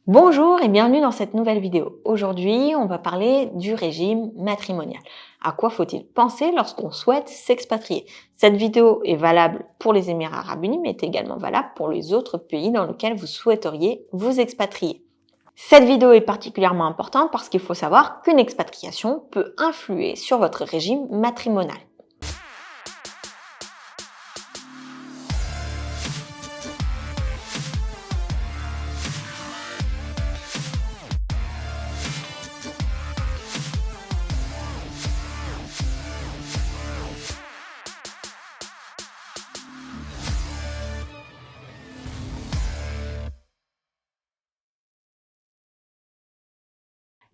Bonjour et bienvenue dans cette nouvelle vidéo. Aujourd'hui, on va parler du régime matrimonial. À quoi faut-il penser lorsqu'on souhaite s'expatrier? Cette vidéo est valable pour les Émirats arabes unis, mais est également valable pour les autres pays dans lesquels vous souhaiteriez vous expatrier. Cette vidéo est particulièrement importante parce qu'il faut savoir qu'une expatriation peut influer sur votre régime matrimonial.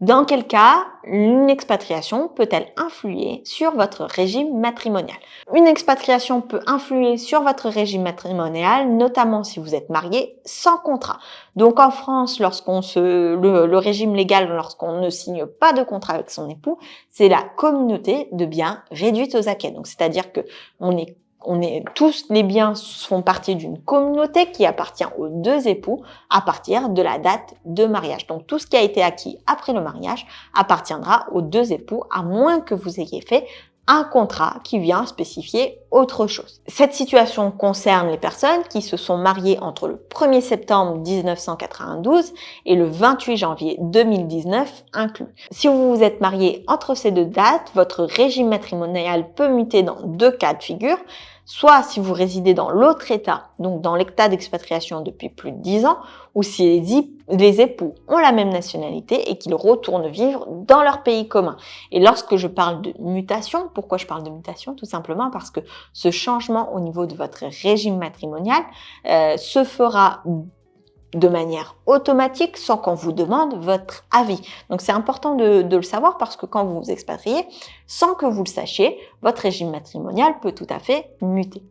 Dans quel cas une expatriation peut-elle influer sur votre régime matrimonial? Une expatriation peut influer sur votre régime matrimonial, notamment si vous êtes marié sans contrat. Donc en France, le régime légal, lorsqu'on ne signe pas de contrat avec son époux, c'est la communauté de biens réduite aux acquêts. Donc c'est-à-dire que tous les biens font partie d'une communauté qui appartient aux deux époux à partir de la date de mariage. Donc tout ce qui a été acquis après le mariage appartiendra aux deux époux à moins que vous ayez fait un contrat qui vient spécifier autre chose. Cette situation concerne les personnes qui se sont mariées entre le 1er septembre 1992 et le 28 janvier 2019 inclus. Si vous vous êtes marié entre ces deux dates, votre régime matrimonial peut muter dans deux cas de figure. Soit si vous résidez dans l'autre État, donc dans l'État d'expatriation depuis plus de 10 ans, ou si les époux ont la même nationalité et qu'ils retournent vivre dans leur pays commun. Et lorsque je parle de mutation, pourquoi je parle de mutation? Tout simplement parce que ce changement au niveau de votre régime matrimonial se fera de manière automatique sans qu'on vous demande votre avis. Donc c'est important de le savoir parce que quand vous vous expatriez, sans que vous le sachiez, votre régime matrimonial peut tout à fait muter.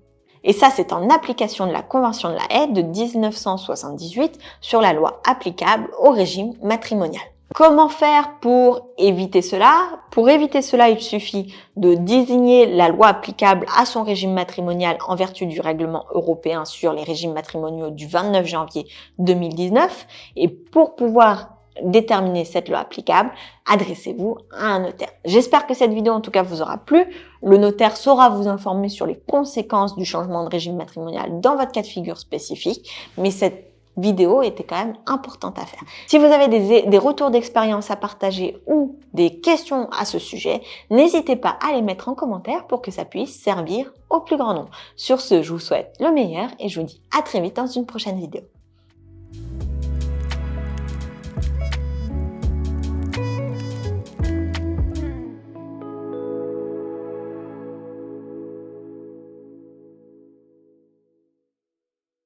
Et ça, c'est en application de la Convention de la Haye de 1978 sur la loi applicable au régime matrimonial. Comment faire pour éviter cela? Pour éviter cela, il suffit de désigner la loi applicable à son régime matrimonial en vertu du règlement européen sur les régimes matrimoniaux du 29 janvier 2019. Et pour pouvoir déterminer cette loi applicable, adressez-vous à un notaire. J'espère que cette vidéo en tout cas vous aura plu. Le notaire saura vous informer sur les conséquences du changement de régime matrimonial dans votre cas de figure spécifique, mais cette vidéo était quand même importante à faire. Si vous avez des retours d'expérience à partager ou des questions à ce sujet, n'hésitez pas à les mettre en commentaire pour que ça puisse servir au plus grand nombre. Sur ce, je vous souhaite le meilleur et je vous dis à très vite dans une prochaine vidéo.